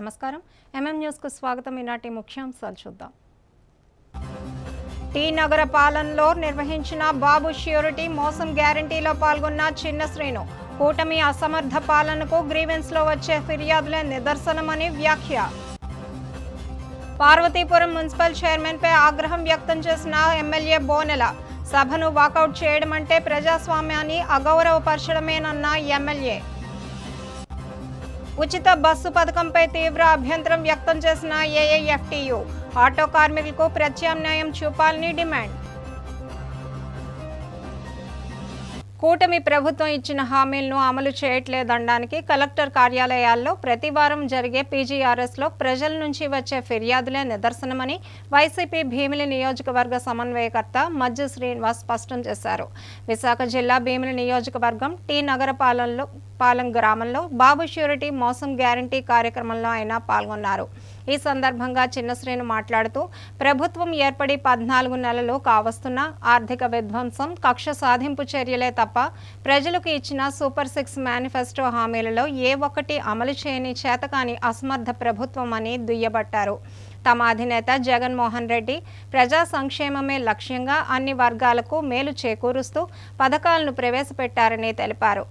నమస్కారం MM news కు స్వాగతం. ఈనాటి ముఖ్యాంశాలు చూద్దాం. టీ నగర పాలనలో నిర్వహించిన బాబు ష్యూరిటీ మోసం గ్యారంటీలో పాల్గొన్న చిన్న శ్రీను. కూటమి అసమర్థ పాలనకు గ్రీవెన్స్ లో వచ్చే ఫిర్యాదులే నిదర్శనమని వ్యాఖ్య. పార్వతీపురం మున్సిపల్ చైర్మన్ పై ఆగ్రహం వ్యక్తం చేసిన ఎమ్మెల్యే బోనెల. సభను వాకౌట్ చేయడం అంటే ప్రజాస్వామ్యాన్ని అగౌరవపరచడమేనన్న ఎమ్మెల్యే. ఉచిత బస్సు పథకంపై తీవ్ర అభ్యంతరం వ్యక్తం చేసిన ఏఐఎఫ్టీయూ. ఆటో కార్మికులకు ప్రత్యామ్నాయం చూపాలని డిమాండ్. కూటమి ప్రభుత్వం ఇచ్చిన హామీలను అమలు చేయట్లేదనడానికి కలెక్టర్ కార్యాలయాల్లో ప్రతి వారం జరిగే పీజీఆర్ఎస్లో ప్రజల నుంచి వచ్చే ఫిర్యాదులే నిదర్శనమని వైసీపీ భీమిలి నియోజకవర్గ సమన్వయకర్త మజ్జి శ్రీనివాస్ స్పష్టం చేశారు. విశాఖ జిల్లా భీమిలి నియోజకవర్గం టీ నగరపాలెం గ్రామంలో బాబు ష్యూరిటీ మోసం గ్యారంటీ కార్యక్రమంలో ఆయన పాల్గొన్నారు. ఈ సందర్భంగా చిన్న శ్రీను మాట్లాడుతూ ప్రభుత్వం ఏర్పడి 14 నెలలు కావస్తున్న ఆర్థిక విధ్వంసం, కక్ష సాధింపు చర్యలే తప్ప ప్రజలకు ఇచ్చిన సూపర్ 6 మేనిఫెస్టో హామీలలో ఏ ఒక్కటి అమలు చేయని చేతకాని అసమర్థ ప్రభుత్వం అని దుయ్యబట్టారు. తమ అధినేత జగన్మోహన్ రెడ్డి ప్రజా సంక్షేమమే లక్ష్యంగా అన్ని వర్గాలకు మేలు చేకూరుస్తూ పథకాలను ప్రవేశపెట్టారని తెలిపారు.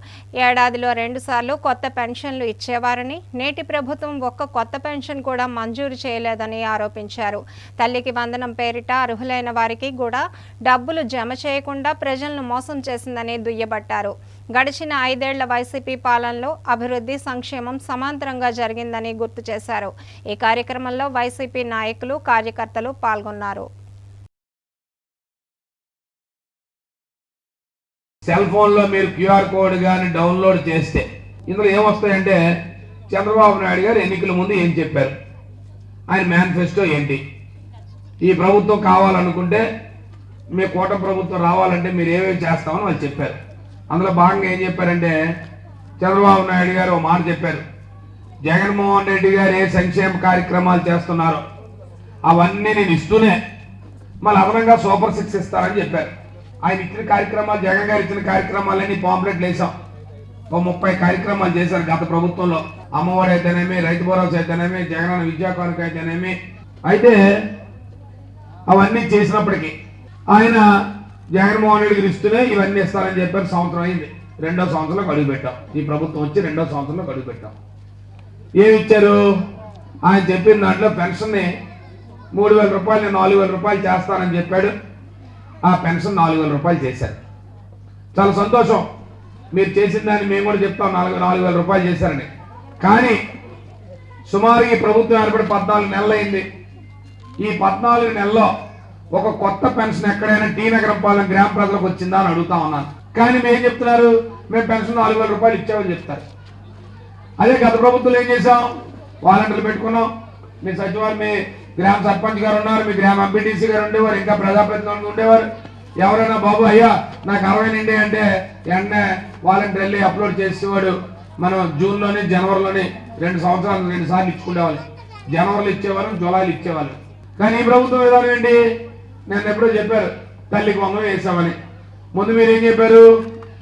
ఏడాదిలో 2 సార్లు కొత్త పెన్షన్లు ఇచ్చేవారని, నేటి ప్రభుత్వం ఒక్క కొత్త పెన్షన్ కూడా మంజూరు చేయలేదని ఆరోపించారు. తల్లికి వందనం పేరిట అర్హులైన వారికి కూడా డబ్బులు జమ చేయకుండా ప్రజలను మోసం చేసిందని దుయ్యబట్టారు. గడిచిన 5 ఏళ్ల వైసీపీ పాలనలో అభివృద్ధి, సంక్షేమం సమాంతరంగా జరిగిందని గుర్తు చేశారు. ఈ కార్యక్రమంలో వైసీపీ నాయకులు, కార్యకర్తలు పాల్గొన్నారు. సెల్ ఫోన్ లో మీరు క్యూఆర్ కోడ్ గాని డౌన్లోడ్ చేస్తే ఇందులో ఏమొస్తాయంటే చంద్రబాబు నాయుడు గారు ఎన్నికల ముందు ఏం చెప్పారు, ఆయన మేనిఫెస్టో ఏంటి, ఈ ప్రభుత్వం కావాలనుకుంటే మీ కూటమి ప్రభుత్వం రావాలంటే మీరు ఏమేమి చేస్తామని వాళ్ళు చెప్పారు. అందులో భాగంగా ఏం చెప్పారంటే చంద్రబాబు నాయుడు గారు ఒక మాట చెప్పారు, జగన్మోహన్ రెడ్డి గారు ఏ సంక్షేమ కార్యక్రమాలు చేస్తున్నారో అవన్నీ నేను ఇస్తూనే మళ్ళీ అదనంగా సూపర్ 6 ఇస్తారని చెప్పారు. ఆయన ఇచ్చిన కార్యక్రమాలు, జగన్ గారు ఇచ్చిన కార్యక్రమాలన్నీ పాంప్లెట్లు వేసాం. 30 కార్యక్రమాలు చేశారు గత ప్రభుత్వంలో. అమ్మఒడి అయితేనేమి, రైతు భరోసా అయితేనేమి, జగనన్న విద్యా కానుక అయితేనేమి. అయితే అవన్నీ చేసినప్పటికీ ఆయన జగన్మోహన్ రెడ్డి గారు ఇస్తూనే ఇవన్నీ ఇస్తారని చెప్పారు. సంవత్సరం అయింది, 2వ సంవత్సరంలో అడుగు పెట్టాం. ఈ ప్రభుత్వం వచ్చి 2వ సంవత్సరంలో అడుగు పెట్టాం. ఏమి ఇచ్చారు? ఆయన చెప్పిన దాంట్లో పెన్షన్ని 3,000 రూపాయలు 4,000 రూపాయలు చేస్తానని చెప్పాడు. ఆ పెన్షన్ 4,000 రూపాయలు చేశారు. చాలా సంతోషం, మీరు చేసిన దాన్ని మేము కూడా చెప్తాం, 4,000 రూపాయలు చేశారని. కానీ సుమారు ఈ ప్రభుత్వం ఏర్పడి 14 నెలలు అయింది. ఈ 14 నెలల్లో ఒక కొత్త పెన్షన్ ఎక్కడైనా టీ నగరపాలెం గ్రామ ప్రజలకు వచ్చిందా అని అడుగుతా ఉన్నాను. కానీ మేము చెప్తున్నారు, మేము పెన్షన్ 4,000 రూపాయలు ఇచ్చామని చెప్తారు. అదే గత ప్రభుత్వం ఏం చేసాం, వాలంటీర్లు పెట్టుకున్నాం. మీ సచివాలయం, మీ గ్రామ సర్పంచ్ గారు ఉన్నారు, మీ గ్రామ ఎంపీటీసీ గారు ఉండేవారు, ఇంకా ప్రజాప్రతినిధులు ఉండేవారు. ఎవరైనా బాబు అయ్యా నాకు 60 నిండి అంటే వెంటనే వాలంటీర్ వెళ్ళి అప్లోడ్ చేసేవాడు. మనం జూన్లోని జనవరిలోని 2 సంవత్సరాలు 2 సార్లు ఇచ్చుకునేవాళ్ళు. జనవరిలో ఇచ్చేవాళ్ళం, జూలైలో ఇచ్చేవాళ్ళు. కానీ ఈ ప్రభుత్వం విధానం ఏంటి, నేను ఎప్పుడో చెప్పారు తల్లికి వందనం వేసామని. ముందు మీరు ఏం చెప్పారు,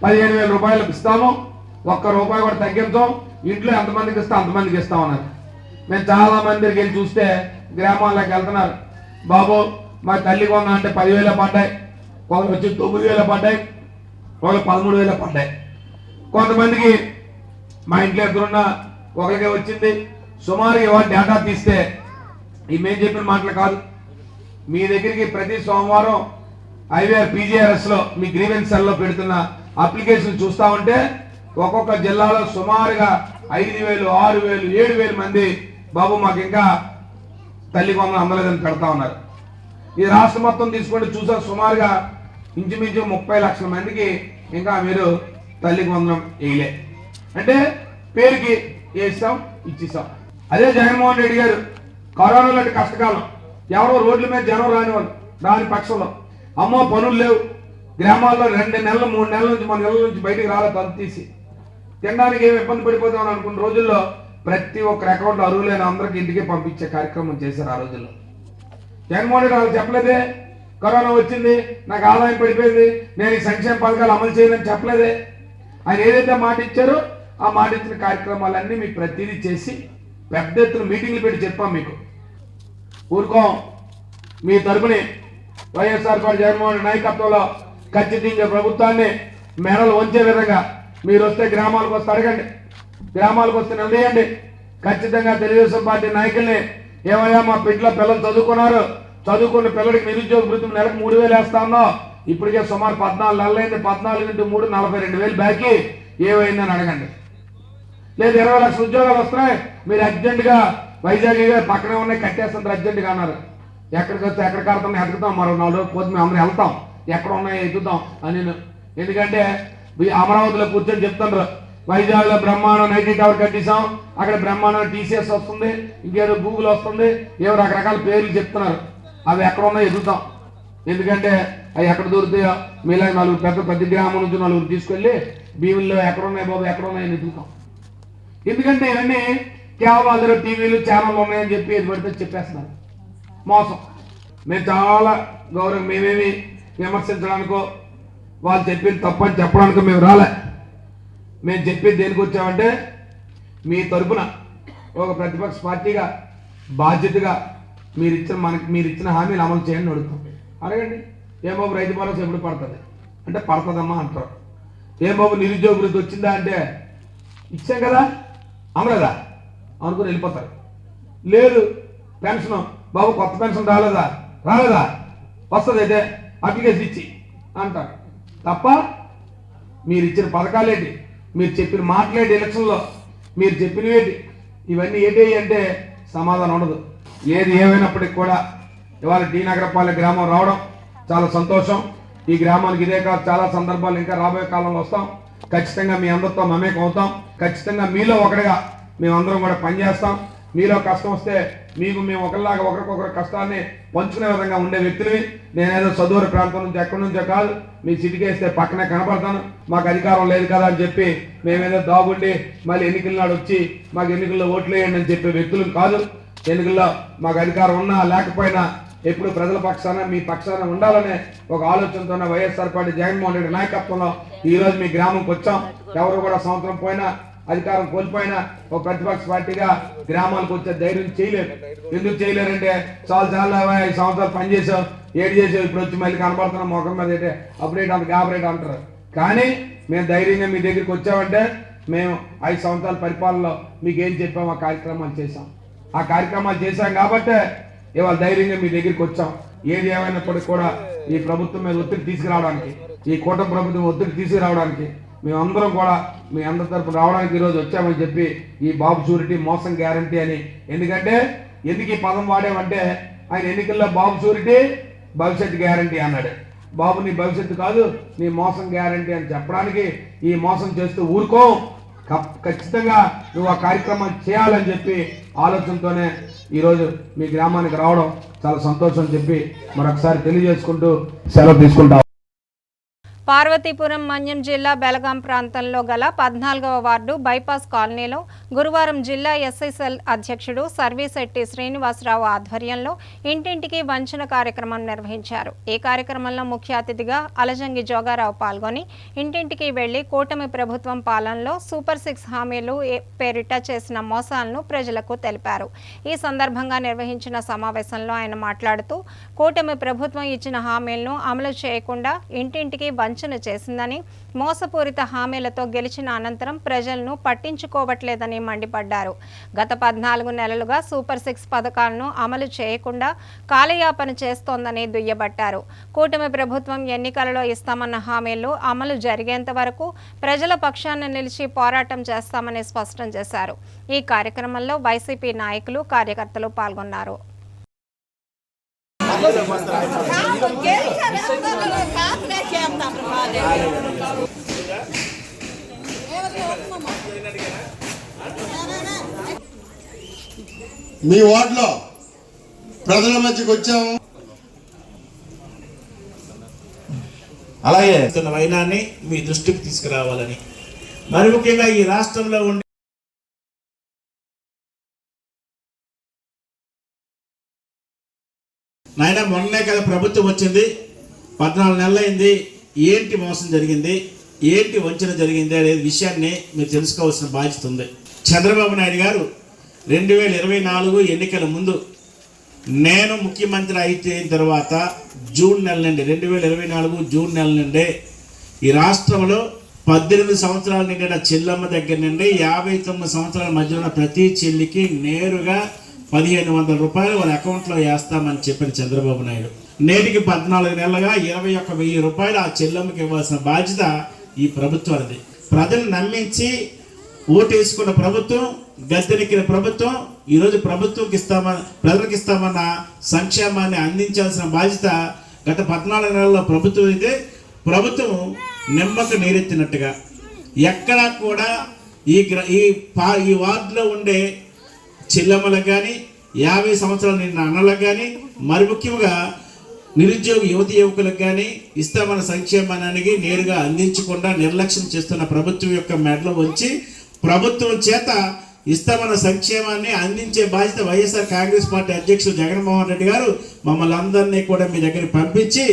15,000 రూపాయలు ఇస్తాము, ₹1 కూడా తగ్గించాం, ఇంట్లో ఎంతమందికి ఇస్తే అంతమందికి ఇస్తామన్నారు. మేము చాలా మంది దగ్గరికి వెళ్ళి చూస్తే గ్రామాల్లోకి వెళ్తున్నారు, బాబు మా తల్లికి వందనం అంటే 10,000 పడ్డాయి, ఒకరు వచ్చి 9,000 పడ్డాయి, ఒకరు 13,000 పడ్డాయి. కొంతమందికి మా ఇంట్లో ఎదురున్న ఒకరికే వచ్చింది. సుమారు ఇవాళ డేటా తీస్తే ఈ మేము చెప్పిన మాటలు కాదు, మీ దగ్గరికి ప్రతి సోమవారం ఐవీఆర్ పీజీఆర్ఎస్ లో మీ గ్రీవెన్స్ సెల్లో పెడుతున్న అప్లికేషన్ చూస్తా ఉంటే ఒక్కొక్క జిల్లాలో సుమారుగా 5,000, 6,000, 7,000 మంది బాబు మాకు ఇంకా తల్లి వందనం అందలేదని పెడతా ఉన్నారు. ఈ రాష్ట్రం మొత్తం తీసుకుంటే చూసా సుమారుగా ఇంచుమించు 30 లక్షల మందికి ఇంకా మీరు తల్లికి వందనం వేయలే. అంటే పేరుకి వేస్తాం, ఇచ్చిస్తాం. అదే జగన్మోహన్ రెడ్డి గారు కరోనా లాంటి కష్టకాలం, ఎవరో రోడ్ల మీద జనం రాని పక్షంలో అమ్మో పనులు లేవు, గ్రామాల్లో 2 నెలలు 3 నెలల నుంచి మన ఇళ్ళ నుంచి బయటికి రాలే, తలుపు తీసి తినడానికి ఏమి ఇబ్బంది పడిపోతామని అనుకున్న రోజుల్లో ప్రతి ఒక్కరి అకౌంట్లో అర్హులైన అందరికి ఇంటికి పంపించే కార్యక్రమం చేశారు. ఆ రోజుల్లో జగన్మోహన్ రెడ్డి వాళ్ళు చెప్పలేదే, కరోనా వచ్చింది నాకు ఆదాయం పడిపోయింది, నేను ఈ సంక్షేమ పథకాలు అమలు చేయలేని చెప్పలేదే. ఆయన ఏదైతే మాట ఇచ్చారో ఆ మాట ఇచ్చిన కార్యక్రమాలన్నీ మీకు ప్రతిదీ చేసి పెద్ద ఎత్తున మీటింగ్లు పెట్టి చెప్పాం మీకు. ఊరుకోం. మీ తరపుని వైఎస్ఆర్ పార్టీ జగన్మోహన్ రెడ్డి నాయకత్వంలో ఖచ్చితంగా ప్రభుత్వాన్ని మెడలు వంచే విధంగా మీరు వస్తే గ్రామాలకు వస్తే అడగండి, గ్రామాలకు వస్తే నిలదీయండి. ఖచ్చితంగా తెలుగుదేశం పార్టీ నాయకుల్ని ఏమయ్యా మా పిల్లలు చదువుకున్నారు, చదువుకున్న పిల్లడికి నిరుద్యోగ వృత్తి నెలకు 3,000 వేస్తా ఉన్నావు, ఇప్పటికే సుమారు 14 నెలలైంది, 14 × 3 42,000 బాకీ, ఏమైందని అడగండి. లేదు 20 లక్షల ఉద్యోగాలు వస్తున్నాయి, మీరు అర్జెంటుగా వైజాగ్ పక్కనే ఉన్నాయి కట్టేస్తుంటారు అర్జెంటుగా అన్నారు. ఎక్కడికి వస్తే ఎక్కడ కడతాం ఎదుగుతాం, మరో 4 రోజులు పోతే మేము అందరం వెళ్తాం, ఎక్కడ ఉన్నాయో ఎదుగుతాం అని. ఎందుకంటే అమరావతిలో కూర్చొని చెప్తున్నారు వైజాగ్లో బ్రహ్మాండం 90 టవర్ కట్టేసాం, అక్కడ బ్రహ్మాండం టీసీఎస్ వస్తుంది, ఇంకేదో గూగుల్ వస్తుంది, ఏవో రకరకాల పేర్లు చెప్తున్నారు. అవి ఎక్కడ ఉన్నాయో ఎదుగుతాం. ఎందుకంటే అవి ఎక్కడ దొరుకుతాయో మీలా 4 పెద్ద గ్రామం నుంచి 4 తీసుకెళ్ళి భీముల్లో ఎక్కడ ఉన్నాయి బాబు ఎక్కడ ఉన్నాయని ఎదుగుతాం. ఎందుకంటే ఇవన్నీ కేవలం అందరూ టీవీలు ఛానళ్ళు ఉన్నాయని చెప్పి ఏది పడితే చెప్పేస్తున్నారు. మోసం. మేము చాలా గౌరవం, మేమేమి విమర్శించడానికో వాళ్ళు చెప్పింది తప్పని చెప్పడానికో మేము రాలే. మేము చెప్పేది దేనికి వచ్చామంటే మీ తరపున ఒక ప్రతిపక్ష పార్టీగా బాధ్యతగా మీరు ఇచ్చిన హామీలు అమలు చేయండి అడుగుతాం. అడగండి. ఏం బాబు రైతు భరోసా ఎప్పుడు పడుతుంది అంటే పడుతుందమ్మా అంటారు. ఏం బాబు నిరుద్యోగ వృత్తి వచ్చిందా అంటే ఇచ్చాం కదా అమలేదా అనుకుని వెళ్ళిపోతారు. లేదు పెన్షన్ బాబు కొత్త పెన్షన్ రాలేదా వస్తుంది అయితే అప్లికేషన్ ఇచ్చి అంటారు తప్ప మీరు ఇచ్చిన పథకాలేంటి, మీరు చెప్పిన మాటలేంటి, ఎలక్షన్లో మీరు చెప్పినవేంటి, ఇవన్నీ ఏంటి అంటే సమాధానం ఉండదు. ఏది ఏమైనప్పటికీ కూడా ఇవాళ డి నగరపాలెం గ్రామం రావడం చాలా సంతోషం. ఈ గ్రామానికి ఇదే కాదు చాలా సందర్భాలు ఇంకా రాబోయే కాలంలో వస్తాం. ఖచ్చితంగా మీ అందరితో మమేకం అవుతాం. ఖచ్చితంగా మీలో ఒకటిగా మేమందరం కూడా పనిచేస్తాం. మీలో కష్టం వస్తే మీకు మేము ఒకరిలాగా ఒకరికొకరు కష్టాన్ని పంచుకునే విధంగా ఉండే వ్యక్తులవి. నేనేదో చదువుల ప్రాంతం నుంచి ఎక్కడి నుంచో కాదు, మీ సిటీకి వేస్తే పక్కనే కనపడతాను, మాకు అధికారం లేదు కదా అని చెప్పి మేమేదో దాగుండి మళ్ళీ ఎన్నికల నాడు వచ్చి మాకు ఎన్నికల్లో ఓట్లు వేయండి అని చెప్పే వ్యక్తులు కాదు. ఎన్నికల్లో మాకు అధికారం ఉన్నా లేకపోయినా ఎప్పుడు ప్రజల పక్షాన మీ పక్షాన ఉండాలనే ఒక ఆలోచనతోనే వైఎస్ఆర్ పార్టీ జగన్మోహన్ రెడ్డి నాయకత్వంలో ఈ రోజు మీ గ్రామంకి వచ్చాం. ఎవరు కూడా సంవత్సరం పోయినా అధికారం కోల్పోయినా ఒక ప్రతిపక్ష పార్టీగా గ్రామాలకు వచ్చే ధైర్యం చేయలేరు. ఎందుకు చేయలేరంటే చాలా 5 సంవత్సరాలు పనిచేసాం, ఏడు చేసాం, ఇప్పుడు వచ్చి మళ్ళీ కనపడుతున్నాం మొఖం మీద అయితే అప్డేట్ అంత గాబరేట్ అంటారు. కానీ మేము ధైర్యంగా మీ దగ్గరికి వచ్చామంటే మేము 5 సంవత్సరాల పరిపాలనలో మీకు ఏం చెప్పాం ఆ కార్యక్రమాలు చేసాం. ఆ కార్యక్రమాలు చేశాం కాబట్టే ఇవాళ ధైర్యంగా మీ దగ్గరికి వచ్చాం. ఏది ఏమైనప్పటికీ కూడా ఈ ప్రభుత్వం మీద ఒత్తిడి తీసుకురావడానికి, ఈ కూటమి ప్రభుత్వం ఒత్తిడి తీసుకురావడానికి మేమందరం కూడా మీ అందరి తరపున రావడానికి ఈరోజు వచ్చామని చెప్పి ఈ బాబు షూరిటీ మోసం గ్యారంటీ అని. ఎందుకంటే ఎందుకు ఈ పదం వాడేమంటే ఆయన ఎన్నికల్లో బాబు షూరిటీ భవిష్యత్తు గ్యారంటీ అన్నాడు. బాబు నీ భవిష్యత్తు కాదు నీ మోసం గ్యారంటీ అని చెప్పడానికి ఈ మోసం చేస్తూ ఊరుకో, ఖచ్చితంగా నువ్వు ఆ కార్యక్రమం చేయాలని చెప్పి ఆలోచనతోనే ఈరోజు మీ గ్రామానికి రావడం చాలా సంతోషం అని చెప్పి మరొకసారి తెలియజేసుకుంటూ సెలవు తీసుకుంటాం. పార్వతీపురం మన్యం జిల్లా బెలగాం ప్రాంతంలో గల 14వ వార్డు బైపాస్ కాలనీలో గురువారం జిల్లా ఎస్ఐసెల్ అధ్యక్షుడు సర్వీశెట్టి శ్రీనివాసరావు ఆధ్వర్యంలో ఇంటింటికి వంచన కార్యక్రమం నిర్వహించారు. ఈ కార్యక్రమంలో ముఖ్య అతిథిగా అలజంగి జోగారావు పాల్గొని ఇంటింటికి వెళ్లి కూటమి ప్రభుత్వం పాలనలో సూపర్ 6 హామీలు పేరిట చేసిన మోసాలను ప్రజలకు తెలిపారు. ఈ సందర్భంగా నిర్వహించిన సమావేశంలో ఆయన మాట్లాడుతూ కూటమి ప్రభుత్వం ఇచ్చిన హామీలను అమలు చేయకుండా ఇంటింటికి వంచన చేసిందని, మోసపూరిత హామీలతో గెలిచిన అనంతరం ప్రజలను పట్టించుకోవట్లేదని మండిపడ్డారు. గత 14 నెలలుగా సూపర్ 6 పథకాలను అమలు చేయకుండా కాలయాపన చేస్తోందని దుయ్యబట్టారు. కూటమి ప్రభుత్వం ఎన్నికలలో ఇస్తామన్న హామీలు అమలు జరిగేంత వరకు ప్రజల పక్షాన నిలిచి పోరాటం చేస్తామని స్పష్టం చేశారు. ఈ కార్యక్రమంలో వైసీపీ నాయకులు, కార్యకర్తలు పాల్గొన్నారు. మీ వార్డులో ప్రజల మధ్యకి వచ్చాము. అలాగే వైనాన్ని మీ దృష్టికి తీసుకురావాలని, మరి ముఖ్యంగా ఈ రాష్ట్రంలో ఉండే నాయన మొన్నే కదా ప్రభుత్వం వచ్చింది, 14 నెలలైంది, ఏంటి మోసం జరిగింది, ఏంటి వంచన జరిగింది అనే విషయాన్ని మీరు తెలుసుకోవాల్సిన బాధ్యత ఉంది. చంద్రబాబు నాయుడు గారు 2024 ఎన్నికల ముందు నేను ముఖ్యమంత్రి అయిన తర్వాత జూన్ నెల నుండి 2024 జూన్ నెల నుండి ఈ రాష్ట్రంలో 18 సంవత్సరాల నిండిన చెల్లమ్మ దగ్గర నుండి 59 సంవత్సరాల మధ్య ఉన్న ప్రతి చెల్లికి నేరుగా 1500 రూపాయలు వాళ్ళ అకౌంట్లో వేస్తామని చెప్పిన చంద్రబాబు నాయుడు నేటికి 14 నెలలుగా 21,000 రూపాయలు ఆ చెల్లమ్మకి ఇవ్వాల్సిన బాధ్యత ఈ ప్రభుత్వానికి. ప్రజలు నమ్మించి ఓటేసుకున్న ప్రభుత్వం, గద్దెనెక్కిన ప్రభుత్వం ఈరోజు ప్రభుత్వంకి ప్రజలకు ఇస్తామన్న సంక్షేమాన్ని అందించాల్సిన బాధ్యత గత 14 నెలల్లో ప్రభుత్వం అయితే ప్రభుత్వం నిమ్మక నీరెత్తినట్టుగా ఎక్కడా కూడా ఈ వార్డులో ఉండే చెల్లెమ్మలకు కానీ 50 సంవత్సరాలు నిన్న అన్నలకు కానీ మరి ముఖ్యంగా నిరుద్యోగ యువకులకు కానీ ఇస్తామన్న సంక్షేమానికి నేరుగా అందించకుండా నిర్లక్ష్యం చేస్తున్న ప్రభుత్వం యొక్క మెడలో ఉంచి ప్రభుత్వం చేత ఇస్తామన్న సంక్షేమాన్ని అందించే బాధ్యత వైఎస్ఆర్ కాంగ్రెస్ పార్టీ అధ్యక్షుడు జగన్మోహన్ రెడ్డి గారు మమ్మల్ని అందరినీ కూడా మీ దగ్గరికి పంపించి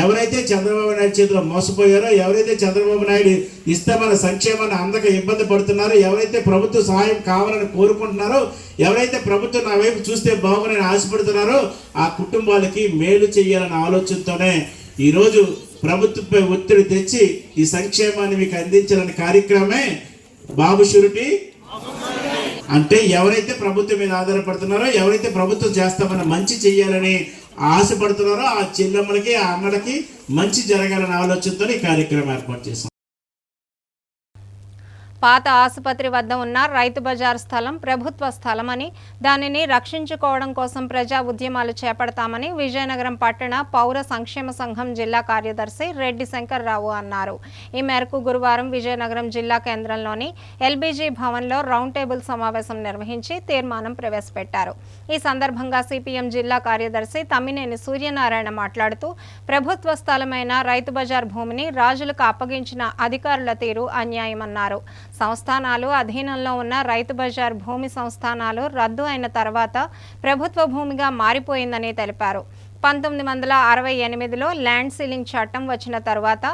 ఎవరైతే చంద్రబాబు నాయుడు చేతిలో మోసపోయారో, ఎవరైతే చంద్రబాబు నాయుడు ఇస్తామన్న సంక్షేమాన్ని అందక ఇబ్బంది పడుతున్నారో, ఎవరైతే ప్రభుత్వ సహాయం కావాలని కోరుకుంటున్నారో, ఎవరైతే ప్రభుత్వం నా వైపు చూస్తే బాగుందని ఆశపడుతున్నారో ఆ కుటుంబాలకి మేలు చేయాలన్న ఆలోచనతోనే ఈరోజు ప్రభుత్వంపై ఒత్తిడి తెచ్చి ఈ సంక్షేమాన్ని మీకు అందించాలనే కార్యక్రమమే బాబు షూరిటీ. అంటే ఎవరైతే ప్రభుత్వం మీద ఆధారపడుతున్నారో, ఎవరైతే ప్రభుత్వం చేస్తామని మంచి చేయాలని ఆశపడుతున్నారో ఆ చెల్లెమ్మలకి, ఆ అన్నలకి మంచి జరగాలనే ఆలోచనతో ఈ కార్యక్రమం ఏర్పాటు చేశాం. పాత ఆసుపత్రి వద్ద ఉన్న రైతు బజార్ స్థలం ప్రభుత్వ స్థలమని, దానిని రక్షించుకోవడం కోసం ప్రజా ఉద్యమాలు చేపడతామని విజయనగరం పట్టణ పౌర సంక్షేమ సంఘం జిల్లా కార్యదర్శి రెడ్డి శంకర్రావు అన్నారు. ఈ మేరకు గురువారం విజయనగరం జిల్లా కేంద్రంలోని ఎల్బీజీ భవన్లో రౌండ్ టేబుల్ సమావేశం నిర్వహించి తీర్మానం ప్రవేశపెట్టారు. ఈ సందర్భంగా సిపిఎం జిల్లా కార్యదర్శి తమ్మినేని సూర్యనారాయణ మాట్లాడుతూ ప్రభుత్వ స్థలమైన రైతు బజార్ భూమిని రాజులకు అప్పగించిన అధికారుల తీరు అన్యాయమన్నారు. సంస్థానాలు అధీనంలో ఉన్న రైతు బజార్ భూమి సంస్థానాలు రద్దు అయిన తర్వాత ప్రభుత్వ భూమిగా మారిపోయిందని తెలిపారు. 1968లో ల్యాండ్ సీలింగ్ చట్టం వచ్చిన తర్వాత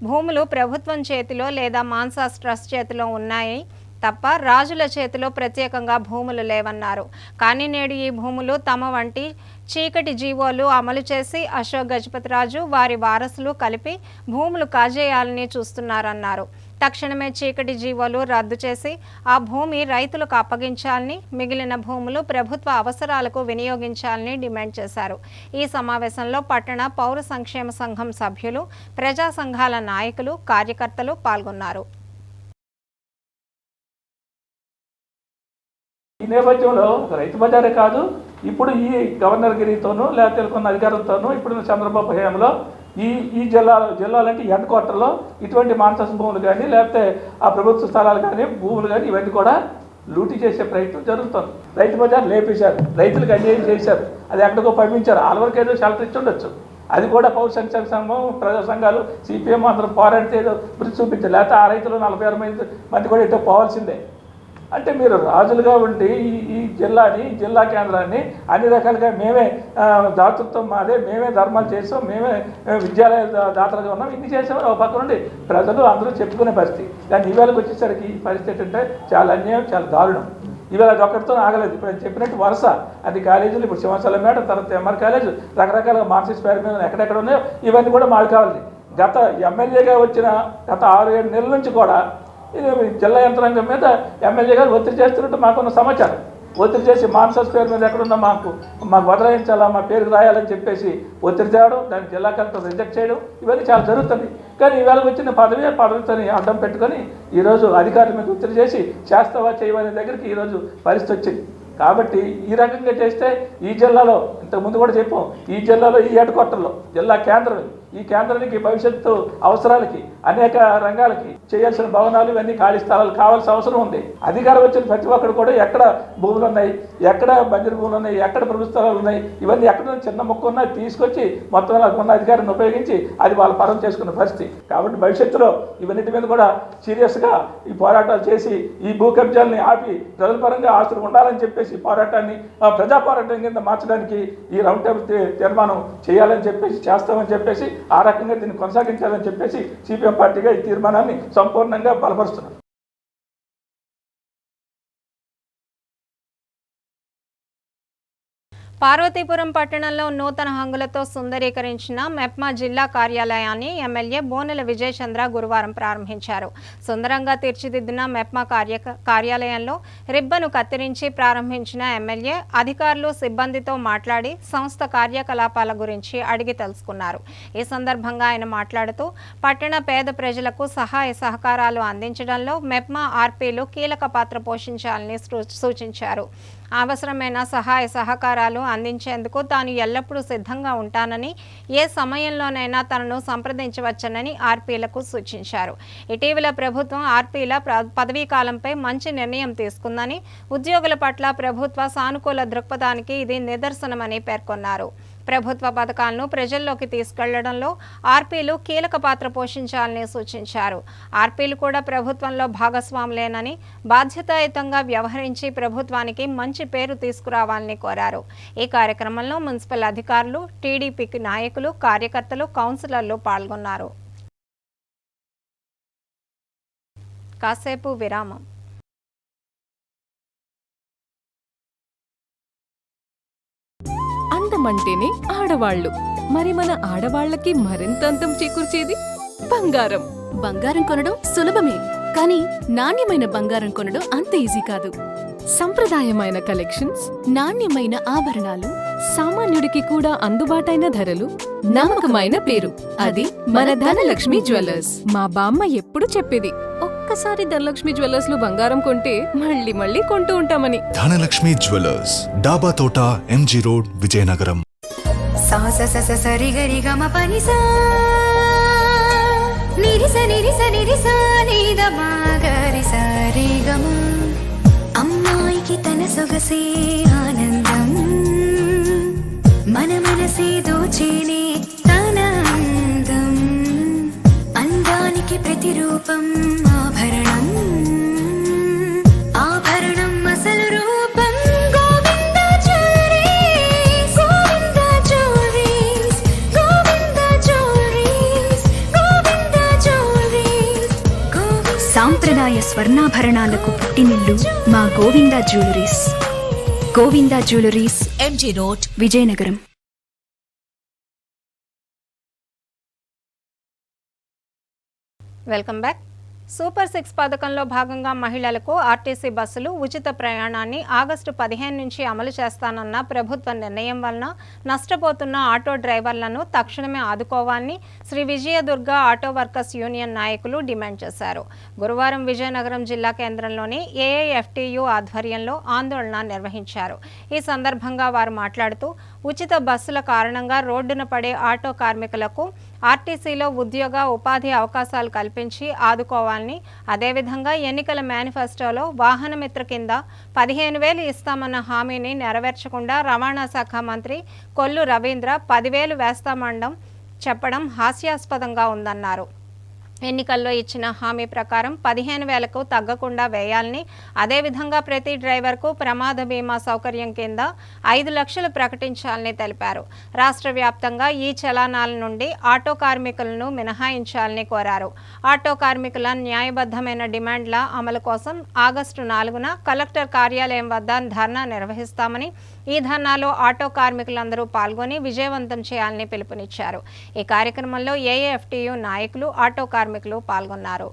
భూములు ప్రభుత్వం చేతిలో లేదా మాన్సాస్ ట్రస్ట్ చేతిలో ఉన్నాయి తప్ప రాజుల చేతిలో ప్రత్యేకంగా భూములు లేవన్నారు. కానీ నేడు ఈ భూములు తమ వంటి చీకటి జీవోలు అమలు చేసి అశోక్ గజపతిరాజు వారి వారసులు కలిపి భూములు కాజేయాలని చూస్తున్నారన్నారు. తక్షణమే చీకటి జీవోలు రద్దు చేసి ఆ భూమి రైతులకు అప్పగించాలని, మిగిలిన భూములు ప్రభుత్వ అవసరాలకు వినియోగించాలని డిమాండ్ చేశారు. ఈ సమావేశంలో పట్టణ పౌర సంక్షేమ సంఘం సభ్యులు, ప్రజా సంఘాల నాయకులు, కార్యకర్తలు పాల్గొన్నారు. ఈ నేపథ్యంలో రైతు బజారే కాదు, ఇప్పుడు ఈ గవర్నర్ గిరితోనూ లేకపోతే కొన్ని అధికారులతోనూ ఇప్పుడు చంద్రబాబు హయాంలో ఈ జిల్లాలంటే హెడ్ క్వార్టర్లో ఇటువంటి మాన్సాస్ భూములు కానీ లేకపోతే ఆ ప్రభుత్వ స్థలాలు కానీ భూములు కానీ ఇవన్నీ కూడా లూటీ చేసే ప్రయత్నం జరుగుతుంది. రైతు బజార్ లేపేశారు, రైతులకు అన్యాయం చేశారు, అది ఎక్కడికో పంపించారు. ఆల్వరకు ఏదో షెల్టర్ ఇచ్చి ఉండొచ్చు, అది కూడా పౌర సంక్షేమ సంఘం, ప్రజా సంఘాలు, సిపిఎం అందరం పోరాడితే ఏదో గురించి చూపించారు. లేకపోతే ఆ రైతులు 46 మంది కూడా ఇటో పోవాల్సిందే. అంటే మీరు రాజులుగా ఉండి ఈ జిల్లా కేంద్రాన్ని అన్ని రకాలుగా మేమే దాతృత్వం మాదే, మేమే ధర్మాలు చేసాం, మేమే విద్యాలయ దాతలుగా ఉన్నాం, ఇన్ని చేసామని ఒక పక్క నుండి ప్రజలు అందరూ చెప్పుకునే పరిస్థితి. కానీ ఈవేళకి వచ్చేసరికి ఈ పరిస్థితి అంటే చాలా అన్యాయం, చాలా దారుణం. ఈవేళ అది ఒక్కడితో ఆగలేదు. ఇప్పుడు నేను చెప్పినట్టు వరుస అన్ని కాలేజీలు, ఇప్పుడు సింహాచలం మేడం, తర్వాత ఎంఆర్ కాలేజ్, రకరకాల మార్క్సిస్ట్ పేరు మీద ఎక్కడెక్కడ ఉన్నాయో ఇవన్నీ కూడా మాకు కావాలి. గత ఎమ్మెల్యేగా వచ్చిన గత 6-7 నెలల నుంచి కూడా ఇది జిల్లా యంత్రాంగం మీద ఎమ్మెల్యే గారు ఒత్తిడి చేస్తున్నట్టు మాకున్న సమాచారం. ఒత్తిడి చేసి మాన్సాస్ పేరు మీద ఎక్కడున్నా మాకు వదలాయించాలా, మా పేరుకు రాయాలని చెప్పేసి ఒత్తిడి తేవడం, దాన్ని జిల్లా కలెక్టర్ రిజెక్ట్ చేయడం, ఇవన్నీ చాలా జరుగుతుంది. కానీ ఈవేళ వచ్చిన పదవితోని అడ్డం పెట్టుకొని ఈరోజు అధికారుల మీద ఒత్తిడి చేసి చేస్తావా చేయవనే దగ్గరికి ఈరోజు పరిస్థితి వచ్చింది. కాబట్టి ఈ రకంగా చేస్తే ఈ జిల్లాలో, ఇంతకుముందు కూడా చెప్పాం, ఈ జిల్లాలో ఈ హెడ్ క్వార్టర్లో జిల్లా కేంద్రం, ఈ కేంద్రానికి భవిష్యత్తు అవసరాలకి అనేక రంగాలకి చేయాల్సిన భవనాలు ఇవన్నీ ఖాళీ స్థలాలు కావాల్సిన అవసరం ఉంది. అధికారం వచ్చిన ప్రతి ఒక్కరు కూడా ఎక్కడ భూములు ఉన్నాయి, ఎక్కడ బంజరు భూములు ఉన్నాయి, ఎక్కడ ప్రభుత్వ స్థలాలు ఉన్నాయి, ఇవన్నీ ఎక్కడ చిన్న మొక్క ఉన్నా తీసుకొచ్చి మొత్తం ఉన్న అధికారాన్ని ఉపయోగించి అది వాళ్ళ పరం చేసుకున్న పరిస్థితి. కాబట్టి భవిష్యత్తులో ఇవన్నిటి మీద కూడా సీరియస్గా ఈ పోరాటాలు చేసి ఈ భూ కబ్జాలని ఆపి ప్రజల పరంగా ఆస్తులు ఉండాలని చెప్పేసి పోరాటాన్ని ప్రజా పోరాటం కింద మార్చడానికి ఈ రౌండ్ టేబుల్ తీర్మానం చేయాలని చెప్పేసి చేస్తామని చెప్పేసి ఆ రకంగా దీన్ని కొనసాగించాలని చెప్పేసి సిపిఎం పార్టీగా ఈ తీర్మానాన్ని సంపూర్ణంగా బలపరుస్తున్నారు. పార్వతీపురం పట్టణంలో నూతన హంగులతో సుందరీకరించిన మెప్మా జిల్లా కార్యాలయాన్ని ఎమ్మెల్యే బోనెల విజయచంద్ర గురువారం ప్రారంభించారు. సుందరంగా తీర్చిదిద్దిన మెప్మా కార్యాలయంలో రిబ్బను కత్తిరించి ప్రారంభించిన ఎమ్మెల్యే అధికారులు సిబ్బందితో మాట్లాడి సంస్థ కార్యకలాపాల గురించి అడిగి తెలుసుకున్నారు. ఈ సందర్భంగా ఆయన మాట్లాడుతూ పట్టణ పేద ప్రజలకు సహాయ సహకారాలు అందించడంలో మెప్మా ఆర్పీలు కీలక పాత్ర పోషించాలని సూచించారు. అవసరమైన సహాయ సహకారాలు అందించేందుకు తాను ఎల్లప్పుడూ సిద్ధంగా ఉంటానని, ఏ సమయంలోనైనా తనను సంప్రదించవచ్చనని ఆర్పీలకు సూచించారు. ఇటీవల ప్రభుత్వం ఆర్పీల పదవీకాలంపై మంచి నిర్ణయం తీసుకుందని, ఉద్యోగుల పట్ల ప్రభుత్వ సానుకూల దృక్పథానికి ఇది నిదర్శనమని పేర్కొన్నారు. ప్రభుత్వ పథకాలను ప్రజల్లోకి తీసుకెళ్లడంలో ఆర్పీలు కీలక పాత్ర పోషించాలని సూచించారు. ఆర్పీలు కూడా ప్రభుత్వంలో భాగస్వాములేనని, బాధ్యతాయుతంగా వ్యవహరించి ప్రభుత్వానికి మంచి పేరు తీసుకురావాలని కోరారు. ఈ కార్యక్రమంలో మున్సిపల్ అధికారులు, టీడీపీ నాయకులు, కార్యకర్తలు, కౌన్సిలర్లు పాల్గొన్నారు. కాసేపు విరామం. అందమంటేనే ఆడవాళ్లు. మరి మన ఆడవాళ్లకి మరింత అందం చేకూర్చేది బంగారం. బంగారం కొనడం సులభమే, కానీ నాణ్యమైన బంగారం కొనడం అంత ఈజీ కాదు. సంప్రదాయమైన కలెక్షన్స్, నాణ్యమైన ఆభరణాలు, సామాన్యుడికి కూడా అందుబాటైన ధరలు, నమ్మకమైన పేరు, అది మన ధనలక్ష్మి జ్యువెలర్స్. మా బామ్మ ఎప్పుడు చెప్పేది, ఒక్కసారి ధనలక్ష్మి జ్యువెలర్స్ లో బంగారం కొంటే మళ్ళీ మళ్ళీ కొంటూ ఉంటామని. ధనలక్ష్మి జ్యువెలర్స్, డాబా తోట, ఎంజీ రోడ్, విజయనగరం. అమ్మాయికి తన సొగసే ఆనందం, మన మనసే దోచేనే తన అందం, అందానికి ప్రతిరూపం ఆభరణం, ఆభరణం అసలు రూపం Govinda jewelleries, Govinda jewelleries, Govinda jewelleries, Govinda jewelleries. సాంప్రదాయ స్వర్ణాభరణాలకు పుట్టినిల్లు మా Govinda jewelleries. Govinda jewelleries, MG road, Vizianagaram. Welcome back. Super 6 పథకంలో భాగంగా మహిళలకు ఆర్టీసీ బస్సులు ఉచిత ప్రయాణాన్ని ఆగస్టు 15 నుంచి అమలు చేస్తానన్న ప్రభుత్వ నిర్ణయం వలన నష్టపోతున్న ఆటో డ్రైవర్లను తక్షణమే ఆదుకోవాలని Shri Vijayadurga auto workers union నాయకులు డిమాండ్ చేశారు. గురువారం విజయనగరం జిల్లా కేంద్రంలోని ఏఐఎఫ్టీయూ ఆధ్వర్యంలో ఆందోళన నిర్వహించారు. ఈ సందర్భంగా వారు మాట్లాడుతూ ఉచిత బస్సుల కారణంగా రోడ్డున పడే ఆటో కార్మికులకు ఆర్టీసీలో ఉద్యోగ ఉపాధి అవకాశాలు కల్పించి ఆదుకోవాలని, అదేవిధంగా ఎన్నికల మేనిఫెస్టోలో వాహనమిత్ర కింద 15,000 ఇస్తామన్న హామీని నెరవేర్చకుండా రవాణా శాఖ మంత్రి కొల్లు రవీంద్ర 10,000 వేస్తామండం చెప్పడం హాస్యాస్పదంగా ఉందన్నారు. ఎన్నికల్లో ఇచ్చిన హామీ ప్రకారం 15,000కు తగ్గకుండా వేయాలని, అదేవిధంగా ప్రతి డ్రైవర్కు ప్రమాద బీమా సౌకర్యం కింద 5 లక్షలు ప్రకటించాలని తెలిపారు. రాష్ట్ర వ్యాప్తంగా ఈ చలానాల నుండి ఆటో కార్మికులను మినహాయించాలని కోరారు. ఆటో కార్మికుల న్యాయబద్ధమైన డిమాండ్ల అమలు కోసం ఆగస్టు 4న కలెక్టర్ కార్యాలయం వద్ద ధర్నా నిర్వహిస్తామని, ఈ ధర్నాలో ఆటో కార్మికులందరూ పాల్గొని విజయవంతం చేయాలని పిలుపునిచ్చారు. ఈ కార్యక్రమంలో ఏఐఎఫ్టీయూ నాయకులు, ఆటో కార్మికులు పాల్గొన్నారు.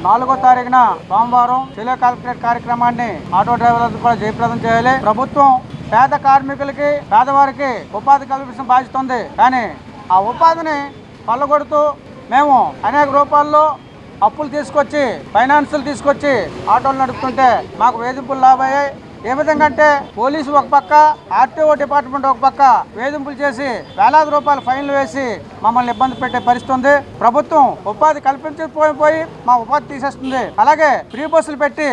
4వ తారీఖున సోమవారం జిల్లా కలెక్టరేట్ కార్యక్రమాన్ని ఆటో డ్రైవర్లకు కూడా జయప్రదం చేయాలి. ప్రభుత్వం పేద కార్మికులకి, పేదవారికి ఉపాధి కల్పించడం బాధ్యత, కానీ ఆ ఉపాధిని కొల్లగొడుతూ మేము అనేక రూపాల్లో అప్పులు తీసుకొచ్చి, ఫైనాన్సులు తీసుకొచ్చి ఆటోలు నడుపుతుంటే మాకు వేధింపులు లాభయ్యాయి. ఏ విధంగా అంటే పోలీసు ఒక పక్క, ఆర్టీఓ డిపార్ట్మెంట్ ఒక పక్క వేధింపులు చేసి వేలాది రూపాయలు ఫైన్లు వేసి మమ్మల్ని ఇబ్బంది పెట్టే పరిస్థితి ఉంది. ప్రభుత్వం ఉపాధి కల్పించకపోయి మా ఉపాధి తీసేస్తుంది. అలాగే ఫ్రీ బస్సులు పెట్టి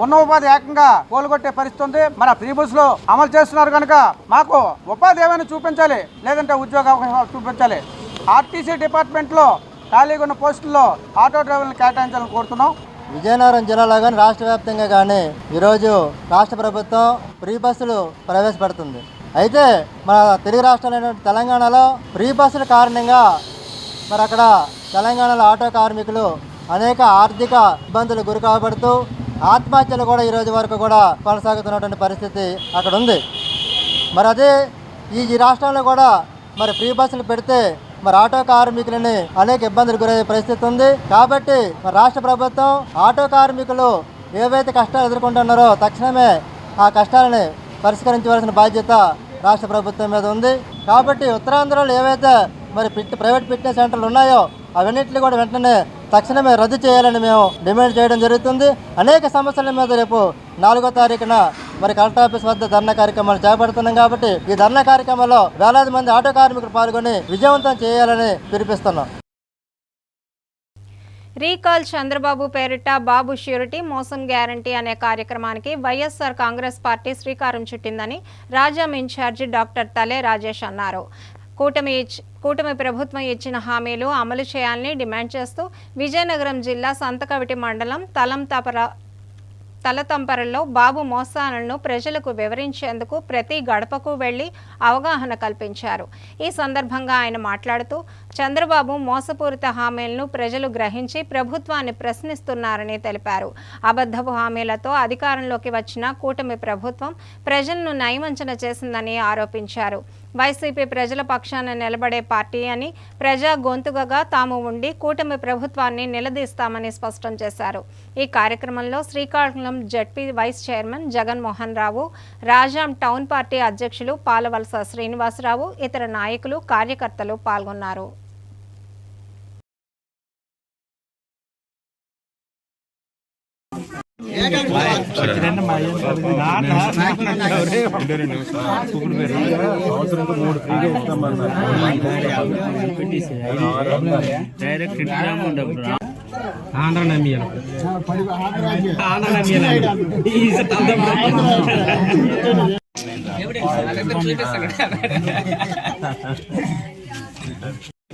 ఉన్న ఉపాధి ఏకంగా కోలుగొట్టే పరిస్థితి ఉంది. మరి ఫ్రీ బస్సులో అమలు చేస్తున్నారు కనుక మాకు ఉపాధి ఏమైనా చూపించాలి, లేదంటే ఉద్యోగ అవకాశాలు చూపించాలి. ఆర్టీసీ డిపార్ట్మెంట్లో ఖాళీగా ఉన్న పోస్టుల్లో ఆటో డ్రైవర్లను కేటాయించాలని కోరుతున్నాం. విజయనగరం జిల్లాలో కానీ రాష్ట్ర వ్యాప్తంగా కానీ ఈరోజు రాష్ట్ర ప్రభుత్వం ఫ్రీ బస్సులు ప్రవేశపెడుతుంది. అయితే మన తెలుగు రాష్ట్రాలైన తెలంగాణలో ఫ్రీ బస్సుల కారణంగా మరి అక్కడ తెలంగాణలో ఆటో కార్మికులు అనేక ఆర్థిక ఇబ్బందులు గురి కాబడుతూ ఆత్మహత్యలు కూడా ఈ రోజు వరకు కూడా కొనసాగుతున్నటువంటి పరిస్థితి అక్కడ ఉంది. మరి అదే ఈ రాష్ట్రంలో కూడా మరి ఫ్రీ బస్సులు పెడితే మరి ఆటో కార్మికులని అనేక ఇబ్బందులు గురయ్యే పరిస్థితి ఉంది. కాబట్టి మరి రాష్ట్ర ప్రభుత్వం ఆటో కార్మికులు ఏవైతే కష్టాలు ఎదుర్కొంటున్నారో తక్షణమే ఆ కష్టాలని పరిష్కరించవలసిన బాధ్యత రాష్ట్ర ప్రభుత్వం మీద ఉంది. కాబట్టి ఉత్తరాంధ్రలో ఏవైతే మరి ప్రైవేట్ ఫిట్నెస్ సెంటర్లు ఉన్నాయో అవన్నింటినీ కూడా వెంటనే తక్షణమే రద్దు చేయాలని మేము డిమాండ్ చేయడం జరుగుతుంది. అనేక సమస్యల మీద రేపు 4వ తారీఖున మరి కలెక్టర్ ఆఫీస్ వద్ద ధర్నా కార్యక్రమాలు చేపడుతున్నాం. కాబట్టి ఈ ధర్నా కార్యక్రమంలో వేలాది మంది ఆటో కార్మికులు పాల్గొని విజయవంతం చేయాలని పిలిపిస్తున్నాం. రీకాల్ చంద్రబాబు పేరిట బాబు ష్యూరిటీ మోసం గ్యారంటీ అనే కార్యక్రమానికి వైఎస్ఆర్ కాంగ్రెస్ పార్టీ శ్రీకారం చుట్టిందని రాజాం ఇన్ఛార్జి డాక్టర్ తలే రాజేష్ అన్నారు. కూటమి ప్రభుత్వం ఇచ్చిన హామీలు అమలు చేయాలని డిమాండ్ చేస్తూ విజయనగరం జిల్లా సంతకవిటి మండలం తలతంపరలో బాబు మోసాలను ప్రజలకు వివరించేందుకు ప్రతి గడపకు వెళ్లి అవగాహన కల్పించారు. ఈ సందర్భంగా ఆయన మాట్లాడుతూ చంద్రబాబు మోసపూరిత హామీలను ప్రజలు గ్రహించి ప్రభుత్వాన్ని ప్రశ్నిస్తున్నారని తెలిపారు. అబద్ధపు హామీలతో అధికారంలోకి వచ్చిన కూటమి ప్రభుత్వం ప్రజలను నయవంచన చేసిందని ఆరోపించారు. వైసీపీ ప్రజల పక్షాన నిలబడే పార్టీ అని ప్రజా గొంతుకగా తాము ఉండి కూటమి ప్రభుత్వాన్ని నిలదీస్తామని స్పష్టం చేశారు. ఈ కార్యక్రమంలో Srikakulam ZP vice chairman Jaganmohan Rao, Rajam town party అధ్యక్షులు పాలవలస శ్రీనివాసరావు, ఇతర నాయకులు కార్యకర్తలు పాల్గొన్నారు.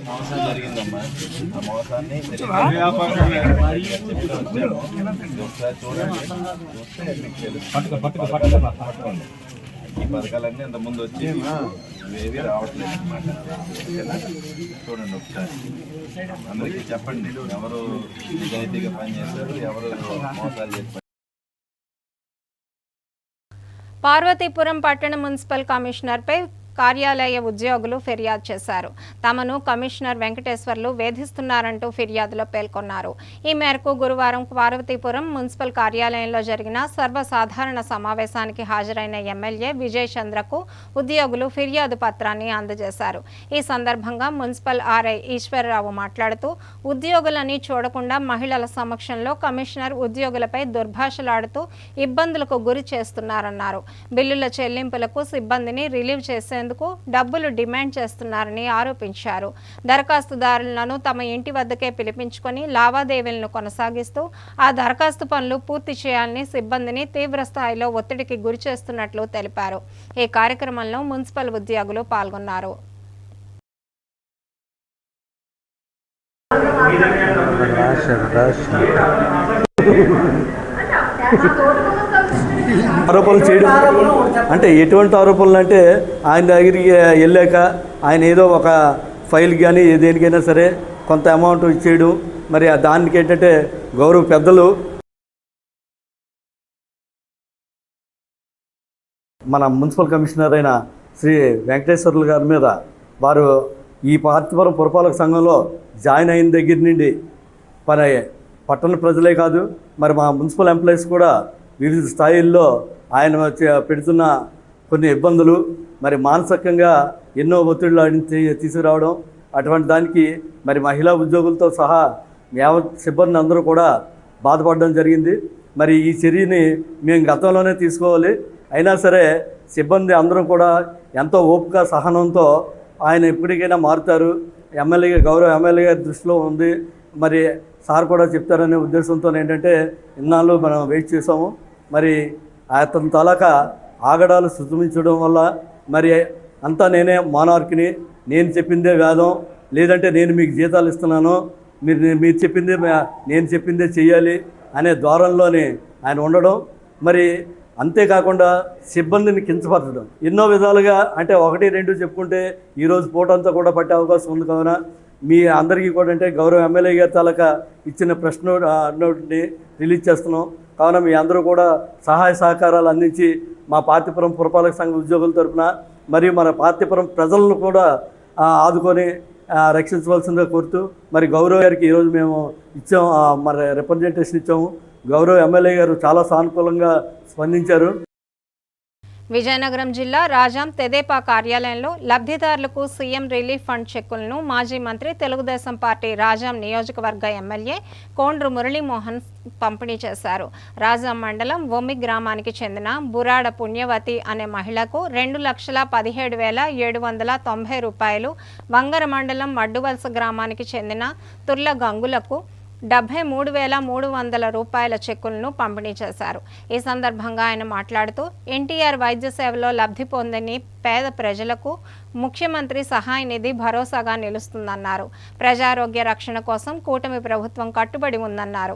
మోసం జరిగిందమ్మా. ఆ మోసాన్ని ఒకసారి చూడండి, పట్టుకోండి. ఈ పథకాలన్నీ అంత ముందు వచ్చి ఇవేవి రావట్లేదు అనమాట. చూడండి ఒకసారి, అందరికీ చెప్పండి ఎవరు నిజాయితీగా పనిచేశారు, ఎవరు మోసాలు చేశారు. పార్వతీపురం పట్టణ మున్సిపల్ కమిషనర్పై కార్యాలయ ఉద్యోగులు ఫిర్యాదు చేశారు. తమను కమిషనర్ వెంకటేశ్వర్లు వేధిస్తున్నారంటూ ఫిర్యాదులో పేర్కొన్నారు. ఈ మేరకు గురువారం పార్వతీపురం మున్సిపల్ కార్యాలయంలో జరిగిన సర్వసాధారణ సమావేశానికి హాజరైన ఎమ్మెల్యే విజయ్ చంద్రకు ఉద్యోగులు ఫిర్యాదు పత్రాన్ని అందజేశారు. ఈ సందర్భంగా మున్సిపల్ ఆర్ఐ ఈశ్వరరావు మాట్లాడుతూ ఉద్యోగులని చూడకుండా మహిళల సమక్షంలో కమిషనర్ ఉద్యోగులపై దుర్భాషలాడుతూ ఇబ్బందులకు గురి చేస్తున్నారన్నారు. బిల్లుల చెల్లింపులకు సిబ్బందిని రిలీవ్ చేసే డబ్బులు డిమాండ్ చేస్తున్నారని ఆరోపించారు. దరఖాస్తుదారులను తమ ఇంటి వద్దకే పిలిపించుకొని లావాదేవీలను కొనసాగిస్తూ ఆ దరఖాస్తు పనులు పూర్తి చేయాలని సిబ్బందిని తీవ్ర స్థాయిలో ఒత్తిడికి గురి చేస్తున్నట్లు తెలిపారు. ఈ కార్యక్రమంలో మున్సిపల్ ఉద్యోగులు పాల్గొన్నారు. ఆరోపణలు చేయడం అంటే ఎటువంటి ఆరోపణలు అంటే ఆయన దగ్గరికి వెళ్ళాక ఆయన ఏదో ఒక ఫైల్ కానీ దేనికైనా సరే కొంత అమౌంట్ ఇచ్చేయడం, మరి దానికి ఏంటంటే గౌరవ పెద్దలు మన మున్సిపల్ కమిషనర్ అయిన శ్రీ వెంకటేశ్వర్లు గారి మీద వారు ఈ పార్వతీపురం పురపాలక సంఘంలో జాయిన్ అయిన దగ్గర నుండి మరి పట్టణ ప్రజలే కాదు మరి మా మున్సిపల్ ఎంప్లాయీస్ కూడా వివిధ స్థాయిల్లో ఆయన పెడుతున్న కొన్ని ఇబ్బందులు, మరి మానసికంగా ఎన్నో ఒత్తిళ్లు తీసుకురావడం, అటువంటి దానికి మరి మహిళా ఉద్యోగులతో సహా యావత్ సిబ్బంది అందరూ కూడా బాధపడడం జరిగింది. మరి ఈ చర్యని మేము గతంలోనే తీసుకోవాలి, అయినా సరే సిబ్బంది అందరం కూడా ఎంతో ఓపిక సహనంతో ఆయన ఎప్పటికైనా మారుతారు, గౌరవ ఎమ్మెల్యే గారి దృష్టిలో ఉంది, మరి సార్ కూడా చెప్తారనే ఉద్దేశంతో ఏంటంటే ఇన్నాళ్ళు మనం వెయిట్ చేసాము. మరి అతని తాలూకా ఆగడాలు సృష్టించడం వల్ల మరి అంతా నేనే మానార్కిని, నేను చెప్పిందే వేదం, లేదంటే నేను మీకు జీతాలు ఇస్తున్నాను, మీరు చెప్పిందే నేను చెప్పిందే చెయ్యాలి అనే ద్వారంలోనే ఆయన ఉండడం, మరి అంతేకాకుండా సిబ్బందిని కించపరచడం ఎన్నో విధాలుగా, అంటే 1, 2 చెప్పుకుంటే ఈరోజు పూటంతా కూడా పట్టే అవకాశం ఉంది. కావున మీ అందరికీ కూడా అంటే గౌరవ ఎమ్మెల్యే గారి తాలూకా ఇచ్చిన ప్రశ్న నోటిని రిలీజ్ చేస్తున్నాం. కావున మీ అందరూ కూడా సహాయ సహకారాలు అందించి మా పార్తీపురం పురపాలక సంఘ ఉద్యోగుల తరఫున మరియు మన పార్తీపురం ప్రజలను కూడా ఆదుకొని రక్షించవలసిందిగా కోరుతూ మరి గౌరవ్ గారికి ఈరోజు మేము ఇచ్చాము, మరి రిప్రజెంటేషన్ ఇచ్చాము. గౌరవ్ ఎమ్మెల్యే గారు చాలా సానుకూలంగా స్పందించారు. విజయనగరం జిల్లా రాజాం తెదేపా కార్యాలయంలో లబ్ధిదారులకు సీఎం రిలీఫ్ ఫండ్ చెక్కులను మాజీ మంత్రి తెలుగుదేశం పార్టీ రాజాం నియోజకవర్గ ఎమ్మెల్యే కోండ్రు మురళీమోహన్ పంపిణీ చేశారు. రాజాం మండలం వొమ్మి గ్రామానికి చెందిన బురాడ పుణ్యవతి అనే మహిళకు 2,17,790 రూపాయలు, వంగర మండలం మడ్డువలస గ్రామానికి చెందిన తుర్ల గంగులకు 73,300 రూపాయల చెక్కులను పంపిణీ చేశారు. ఈ సందర్భంగా ఆయన మాట్లాడుతూ ఎన్టీఆర్ వైద్య సేవలో లబ్ధి పొందని పేద ప్రజలకు ముఖ్యమంత్రి సహాయ నిధి భరోసాగా నిలుస్తుందన్నారు. ప్రజారోగ్య రక్షణ కోసం కూటమి ప్రభుత్వం కట్టుబడి ఉందన్నారు.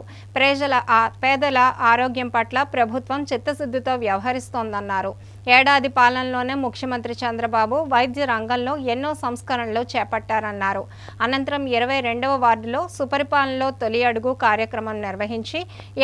పేదల ఆరోగ్యం పట్ల ప్రభుత్వం చిత్తశుద్ధితో వ్యవహరిస్తోందన్నారు. ఏడాది పాలనలోనే ముఖ్యమంత్రి చంద్రబాబు వైద్య రంగంలో ఎన్నో సంస్కరణలు చేపట్టారన్నారు. అనంతరం 22వ వార్డులో సుపరిపాలనలో తొలి అడుగు కార్యక్రమం నిర్వహించి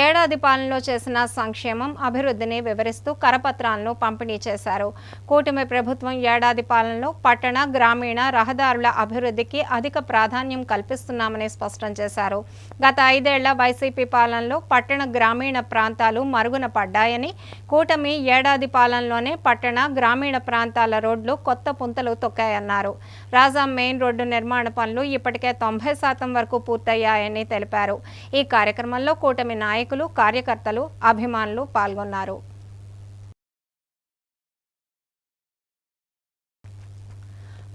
ఏడాది పాలనలో చేసిన సంక్షేమం, అభివృద్ధిని వివరిస్తూ కరపత్రాలను పంపిణీ చేశారు. కూటమి ప్రభుత్వం ఏడాది పాలనలో పట్టణ, గ్రామీణ రహదారుల అభివృద్ధికి అధిక ప్రాధాన్యం కల్పిస్తున్నామని స్పష్టం చేశారు. గత 5 ఏళ్ల వైసీపీ పాలనలో పట్టణ, గ్రామీణ ప్రాంతాలు మరుగున పడ్డాయని, కూటమి ఏడాది పాలనలోనే పట్టణ, గ్రామీణ ప్రాంతాల రోడ్లు కొత్త పుంతలు తొక్కాయన్నారు. రాజాం మెయిన్ రోడ్డు నిర్మాణ పనులు ఇప్పటికే 90% వరకు పూర్తయ్యాయని తెలిపారు. ఈ కార్యక్రమంలో కూటమి నాయకులు, కార్యకర్తలు, అభిమానులు పాల్గొన్నారు.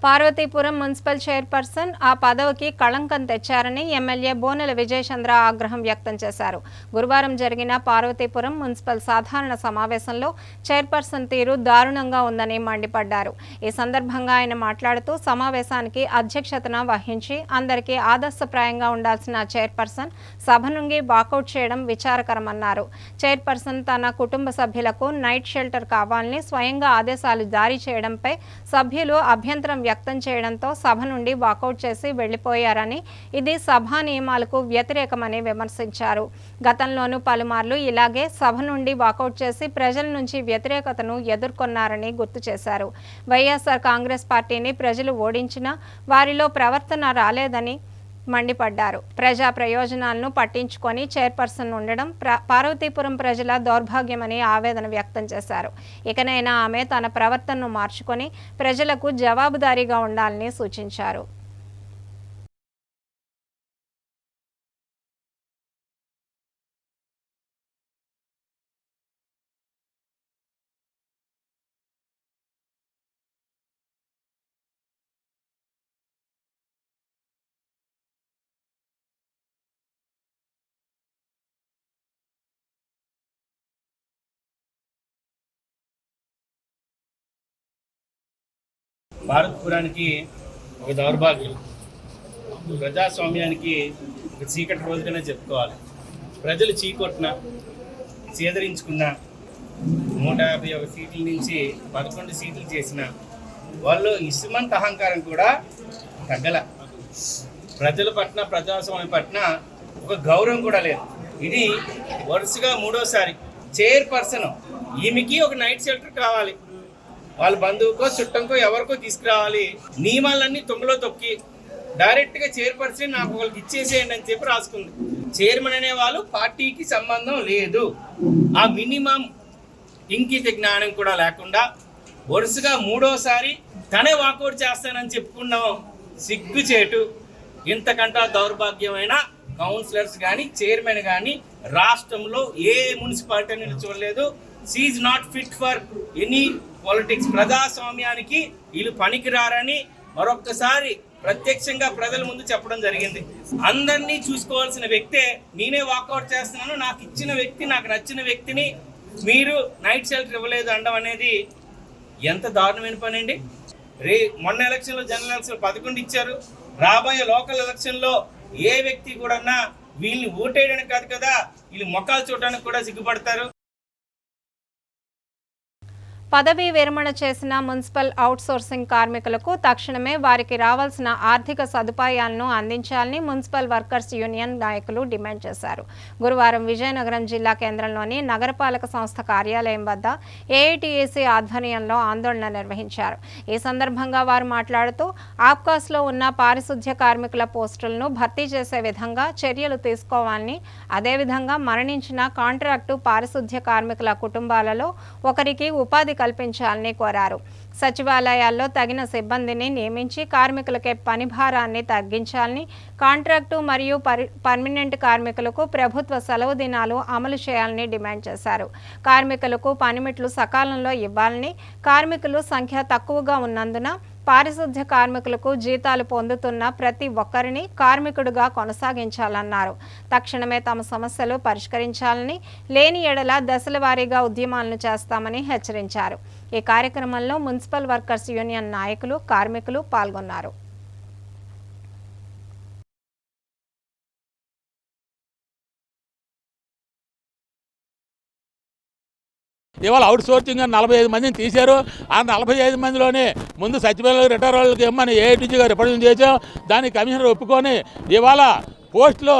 పార్వతీపురం మున్సిపల్ చైర్పర్సన్ ఆ పదవికి కళంకం తెచ్చారని ఎమ్మెల్యే బోనెల విజయచంద్ర ఆగ్రహం వ్యక్తం చేశారు. గురువారం జరిగిన పార్వతీపురం మున్సిపల్ సాధారణ సమావేశంలో చైర్పర్సన్ తీరు దారుణంగా ఉందని మండిపడ్డారు. ఈ సందర్భంగా ఆయన మాట్లాడుతూ సమావేశానికి అధ్యక్షతన వహించి అందరికీ ఆదర్శప్రాయంగా ఉండాల్సిన చైర్పర్సన్ సభ నుండి వాకౌట్ చేయడం విచారకరమన్నారు. చైర్పర్సన్ తన కుటుంబ సభ్యులకు నైట్ షెల్టర్ కావాలని స్వయంగా ఆదేశాలు జారీ చేయడంపై సభ్యులు అభ్యంతరం వ్యక్తం చేయడంతో సభ నుండి వాకౌట్ చేసి వెళ్లిపోయారని, ఇది సభా నియమాలకు వ్యతిరేకమని విమర్శించారు. గతంలోనూ పలుమార్లు ఇలాగే సభ నుండి వాకౌట్ చేసి ప్రజల నుంచి వ్యతిరేకతను ఎదుర్కొన్నారని గుర్తు చేశారు. వైఎస్ఆర్ కాంగ్రెస్ పార్టీని ప్రజలు ఓడించినా వారిలో ప్రవర్తన రాలేదని మండిపడ్డారు. ప్రజా ప్రయోజనాలను పట్టించుకొని చైర్పర్సన్ ఉండడం పార్వతీపురం ప్రజల దౌర్భాగ్యమని ఆవేదన వ్యక్తం చేశారు. ఇకనైనా ఆమె తన ప్రవర్తనను మార్చుకొని ప్రజలకు జవాబుదారీగా ఉండాలని సూచించారు. భారతపురానికి ఒక దౌర్భాగ్యం, ప్రజాస్వామ్యానికి ఒక చీకటి రోజుగానే చెప్పుకోవాలి. ప్రజలు చీకొట్టిన, చేదరించుకున్న 151 సీట్ల నుంచి 11 సీట్లు చేసిన వాళ్ళు ఇసుమంత అహంకారం కూడా తగ్గల. ప్రజల పట్ల, ప్రజాస్వామ్యం పట్ల ఒక గౌరవం కూడా లేదు. ఇది వరుసగా 3వసారి చైర్పర్సన్, ఈమెకి ఒక నైట్ షెల్టర్ కావాలి, వాళ్ళ బంధువుకో చుట్టంకో ఎవరికో తీసుకురావాలి. నియమాలన్నీ తొంగలో తొక్కి డైరెక్ట్గా చైర్పర్సన్ నాకు వాళ్ళకి ఇచ్చేసేయండి అని చెప్పి రాసుకుంది. చైర్మన్ అనే వాళ్ళు పార్టీకి సంబంధం లేదు. ఆ మినిమం ఇంకిత జ్ఞానం కూడా లేకుండా వరుసగా 3వసారి తనే వాకౌట్ చేస్తానని చెప్పుకున్నాం. సిగ్గుచేటు. ఇంతకంటే దౌర్భాగ్యమైన కౌన్సిలర్స్ కానీ, చైర్మన్ కానీ రాష్ట్రంలో ఏ మున్సిపాలిటీ అనేది చూడలేదు. She is not fit for any politics. ప్రజాస్వామ్యానికి వీళ్ళు పనికిరారని మరొక్కసారి ప్రత్యక్షంగా ప్రజల ముందు చెప్పడం జరిగింది. అందరినీ చూసుకోవాల్సిన వ్యక్తే నేనే వాకౌట్ చేస్తున్నాను, నాకు ఇచ్చిన వ్యక్తి, నాకు నచ్చిన వ్యక్తిని మీరు నైట్ షెల్టర్ ఇవ్వలేదు అనడం అనేది ఎంత దారుణమైన పని అండి. మొన్న ఎలక్షన్లో, జనరల్ ఎలక్షన్లో 11 ఇచ్చారు. రాబోయే లోకల్ ఎలక్షన్లో ఏ వ్యక్తి కూడా వీళ్ళని ఓటేయడానికి కాదు కదా, వీళ్ళు మొక్కలు చూడడానికి కూడా సిగ్గుపడతారు. పదవీ విరమణ చేసిన మున్సిపల్ అవుట్సోర్సింగ్ కార్మికులకు తక్షణమే వారికి రావాల్సిన ఆర్థిక సదుపాయాలను అందించాలని మున్సిపల్ వర్కర్స్ యూనియన్ నాయకులు డిమాండ్ చేశారు. గురువారం విజయనగరం జిల్లా కేంద్రంలోని నగరపాలక సంస్థ కార్యాలయం వద్ద ఏఐటీఏసీ ఆధ్వర్యంలో ఆందోళన నిర్వహించారు. ఈ సందర్భంగా వారు మాట్లాడుతూ ఆప్కాస్లో ఉన్న పారిశుధ్య కార్మికుల పోస్టులను భర్తీ చేసే విధంగా చర్యలు తీసుకోవాలని, అదేవిధంగా మరణించిన కాంట్రాక్టు పారిశుధ్య కార్మికుల కుటుంబాలలో ఒకరికి ఉపాధి కల్పించాలని కోరారు. సచివాలయాల్లో తగిన సిబ్బందిని నియమించి కార్మికులకే పని భారాన్ని తగ్గించాలని, కాంట్రాక్టు మరియు పర్మనెంట్ కార్మికులకు ప్రభుత్వ సెలవు దినాలు అమలు చేయాలని డిమాండ్ చేశారు. కార్మికులకు పనిమిట్లు సకాలంలో ఇవ్వాలని, కార్మికులు సంఖ్య తక్కువగా ఉన్నందున పారిశుధ్య కార్మికులకు జీతాలు పొందుతున్న ప్రతి ఒక్కరిని కార్మికుడిగా కొనసాగించాలన్నారు. తక్షణమే తమ సమస్యలు పరిష్కరించాలని, లేని ఎడల దశల వారీగా ఉద్యమాలను చేస్తామని హెచ్చరించారు. ఈ కార్యక్రమంలో మున్సిపల్ వర్కర్స్ యూనియన్ నాయకులు, కార్మికులు పాల్గొన్నారు. ఇవాళ అవుట్ సోర్సింగ్ 45 మందిని తీశారు. ఆ 45 మందిలోనే ముందు సచివాలయ రిటైర్ వాళ్ళకి ఇవ్వమని ఏఐటీజీగా రిప్రజెంట్ చేశాం. దానికి కమిషనర్ ఒప్పుకొని ఇవాళ పోస్టులో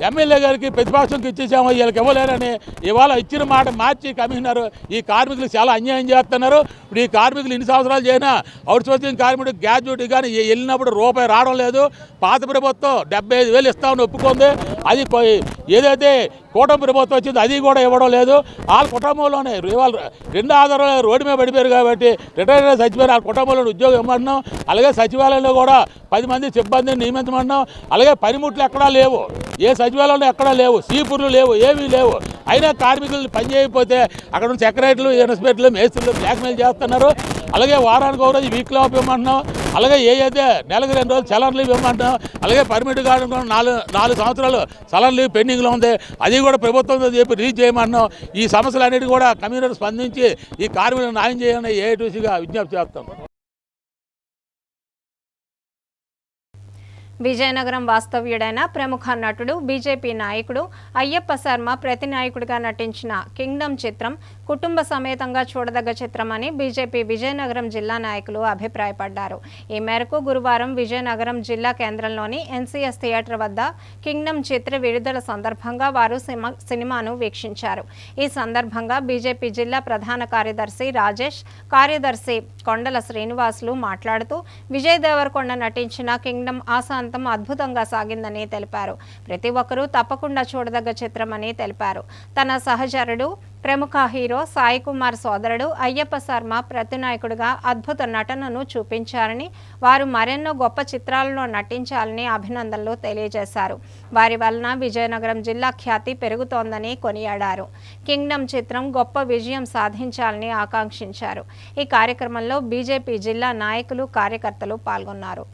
ఎమ్మెల్యే గారికి ప్రతిపక్షంకి ఇచ్చేసాము, వీళ్ళకి ఇవ్వలేరని ఇవాళ ఇచ్చిన మాట మార్చి కమిషనర్ ఈ కార్మికులు చాలా అన్యాయం చేస్తున్నారు. ఇప్పుడు ఈ కార్మికులు ఇన్ని సంవత్సరాలు చేసినా అవుట్ సోర్సింగ్ కార్మికుడు గ్రాడ్యుయేట్ కానీ వెళ్ళినప్పుడు రూపాయి రావడం లేదు. పాత ప్రభుత్వం 75,000 ఇస్తామని ఒప్పుకుంది. అది ఏదైతే కూటమి ప్రభుత్వం వచ్చింది అది కూడా ఇవ్వడం లేదు. వాళ్ళ కుటుంబంలోనే ఇవాళ 2 ఆధారాలు రోడ్డు మీద పడిపోయారు కాబట్టి రిటైర్ చచ్చిపోయారు. వాళ్ళ కుటుంబంలో ఉద్యోగం ఇవ్వమంటున్నాం. అలాగే సచివాలయంలో కూడా 10 మంది సిబ్బందిని నియమించమన్నాం. అలాగే పనిముట్లు ఎక్కడా లేవు, ఏ సచివాలయంలో ఎక్కడా లేవు, సీపుర్లు లేవు, ఏమీ లేవు. అయినా కార్మికులు పని చేయకపోతే అక్కడ ఉన్న సెక్రటరీలు, ఇన్స్పెక్టర్లు, మేస్త్రులు బ్లాక్మెయిల్ చేస్తున్నారు. అలాగే వారానికి ఒక రోజు వీక్లో ఆఫ్ ఇవ్వమంటున్నాం. అలాగే అయితే నెలకు 2 రోజులు చలన్ లీవ్ ఇవ్వమంటున్నాం. అలాగే పర్మిట్ కార్డు 4 సంవత్సరాలు చలన్ లీవ్ పెండింగ్లో ఉంది, అది కూడా ప్రభుత్వంతో చెప్పి రిలీజ్ చేయమన్నాం. ఈ సమస్యలన్నిటి కూడా కమిషనర్ స్పందించి ఈ కార్మికులకు న్యాయం చేయాలని ఏఐటీసీగా విజ్ఞప్తి చేస్తాం. విజయనగరం వాస్తవ్యుడైన ప్రముఖ నటుడు, బీజేపీ నాయకుడు అయ్యప్ప శర్మ ప్రతినాయకుడిగా నటించిన కింగ్డమ్ చిత్రం కుటుంబ సమేతంగా చూడదగ్గ చిత్రమని బీజేపీ విజయనగరం జిల్లా నాయకులు అభిప్రాయపడ్డారు. ఈ మేరకు గురువారం విజయనగరం జిల్లా కేంద్రంలోని ఎన్సీఎస్ థియేటర్ వద్ద కింగ్డమ్ చిత్ర విడుదల సందర్భంగా వారు సినిమాను వీక్షించారు. ఈ సందర్భంగా బీజేపీ జిల్లా ప్రధాన కార్యదర్శి రాజేష్, కార్యదర్శి కొండల శ్రీనివాసులు మాట్లాడుతూ విజయ్ దేవరకొండ నటించిన కింగ్డమ్ ఆశాంతం అద్భుతంగా సాగిందని తెలిపారు. ప్రతి ఒక్కరూ తప్పకుండా చూడదగ్గ చిత్రమని తెలిపారు. తన సహచరుడు ప్రముఖ హీరో సాయి కుమార్ సోదరుడు అయ్యప్ప శర్మ ప్రతినాయకుడిగా అద్భుత నటనను చూపించారని, వారు మరెన్నో గొప్ప చిత్రాలలో నటించాలని అభినందనలు తెలియజేశారు. వారి వలన విజయనగరం జిల్లా ఖ్యాతి పెరుగుతోందని కొనియాడారు. కింగ్డమ్ చిత్రం గొప్ప విజయం సాధించాలని ఆకాంక్షించారు. ఈ కార్యక్రమంలో బీజేపీ జిల్లా నాయకులు, కార్యకర్తలు పాల్గొన్నారు.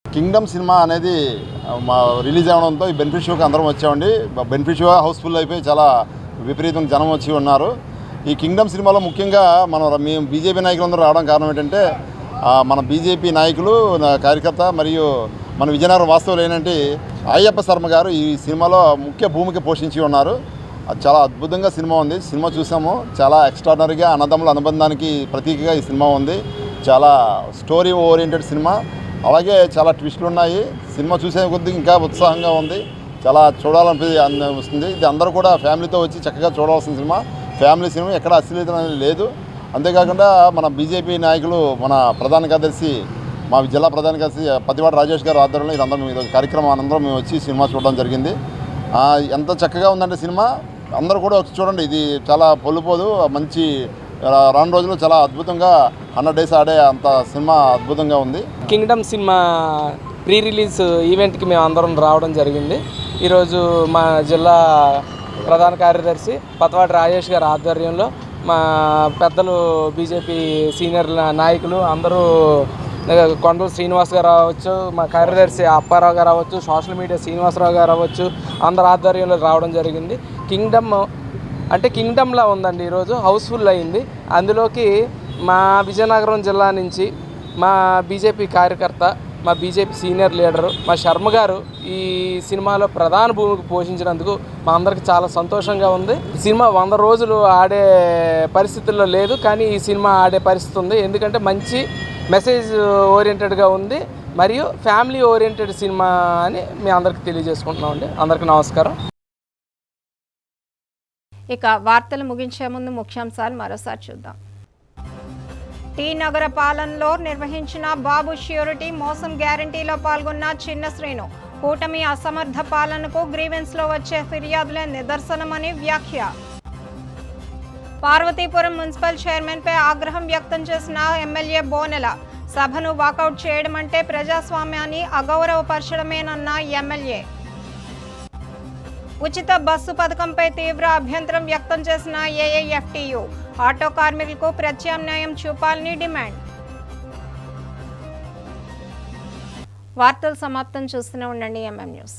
కింగ్డమ్ సినిమా అనేది రిలీజ్ అవ్వడంతో ఈ బెనిఫిట్ షోకి అందరం వచ్చామండి. బెనిఫిట్ షో హౌస్ఫుల్ అయిపోయి చాలా విపరీతంగా జనం వచ్చి ఉన్నారు. ఈ కింగ్డమ్ సినిమాలో ముఖ్యంగా మేము బీజేపీ నాయకులందరూ రావడం కారణం ఏంటంటే మన బీజేపీ నాయకులు, కార్యకర్త మరియు మన విజయనగరం వాస్తవులు ఏంటంటే అయ్యప్ప శర్మ గారు ఈ సినిమాలో ముఖ్య భూమిక పోషించి ఉన్నారు. అది చాలా అద్భుతంగా సినిమా ఉంది. సినిమా చూసాము, చాలా ఎక్స్ట్రాడినరీగా అన్నదమ్ముల అనుబంధానికి ప్రతీకగా ఈ సినిమా ఉంది. చాలా స్టోరీ ఓరియంటెడ్ సినిమా, అలాగే చాలా ట్విస్టులు ఉన్నాయి. సినిమా చూసే కొద్దిగా ఇంకా ఉత్సాహంగా ఉంది, చాలా వస్తుంది. ఇది అందరూ కూడా ఫ్యామిలీతో వచ్చి చక్కగా చూడవలసిన సినిమా. ఫ్యామిలీ సినిమా, ఎక్కడ అశ్లీలత అనేది లేదు. అంతేకాకుండా మన బీజేపీ నాయకులు, మన ప్రధాన కార్యదర్శి, మా జిల్లా ప్రధాన కార్యదర్శి పతివాడ రాజేష్ గారు ఆధ్వర్యంలో ఇదందరం ఈరోజు కార్యక్రమం అనంతరం మేము వచ్చి సినిమా చూడడం జరిగింది. ఎంత చక్కగా ఉందంటే సినిమా, అందరూ కూడా వచ్చి చూడండి. ఇది చాలా పొల్లుపోదు, మంచి రాను రోజులు చాలా అద్భుతంగా 100 days ఆడే అంత సినిమా అద్భుతంగా ఉంది. కింగ్డమ్ సినిమా ప్రీ రిలీజ్ ఈవెంట్కి మేము అందరం రావడం జరిగింది. ఈరోజు మా జిల్లా ప్రధాన కార్యదర్శి పతవాటి రాజేష్ గారి ఆధ్వర్యంలో మా పెద్దలు బీజేపీ సీనియర్ నాయకులు అందరూ, కొండల శ్రీనివాస్ గారు అవ్వచ్చు, మా కార్యదర్శి అప్పారావు గారు అవ్వచ్చు, సోషల్ మీడియా శ్రీనివాసరావు గారు అవ్వచ్చు, అందరి ఆధ్వర్యంలో రావడం జరిగింది. కింగ్డమ్లా ఉందండి. ఈరోజు హౌస్ఫుల్ అయింది. అందులోకి మా విజయనగరం జిల్లా నుంచి మా బీజేపీ కార్యకర్త, మా బీజేపీ సీనియర్ లీడరు మా శర్మ గారు ఈ సినిమాలో ప్రధాన భూమికి పోషించినందుకు మా అందరికి చాలా సంతోషంగా ఉంది. ఈ సినిమా 100 రోజులు ఆడే పరిస్థితుల్లో లేదు, కానీ ఈ సినిమా ఆడే పరిస్థితి ఉంది. ఎందుకంటే మంచి మెసేజ్ ఓరియంటెడ్గా ఉంది మరియు ఫ్యామిలీ ఓరియంటెడ్ సినిమా అని మీ అందరికి తెలియజేసుకుంటున్నామండి. అందరికీ నమస్కారం. ఇక వార్తలు ముగించే ముందు ముఖ్యాంశాలు మరోసారి చూద్దాం. టీ నగర పాలనలో నిర్వహించిన బాబు ష్యూరిటీ మోసం గ్యారంటీలో పాల్గొన్న చిన్న శ్రీను. కూటమి అసమర్థ పాలనకు గ్రీవెన్స్లో వచ్చే ఫిర్యాదులే నిదర్శనమని వ్యాఖ్య. పార్వతీపురం మున్సిపల్ చైర్మన్పై ఆగ్రహం వ్యక్తం చేసిన ఎమ్మెల్యే బోనెల. సభను వాకౌట్ చేయడం అంటే ప్రజాస్వామ్యాన్ని అగౌరవపరచడమేనన్న ఎమ్మెల్యే. ఉచిత బస్సు పథకంపై తీవ్ర అభ్యంతరం వ్యక్తం చేసిన ఏఐఎఫ్టీయూ. ఆటో కార్మికులకు ప్రత్యామ్నాయం చూపాలని డిమాండ్. వార్తలు సమాప్తం. చూస్తూనే ఉండండి ఎంఎం న్యూస్.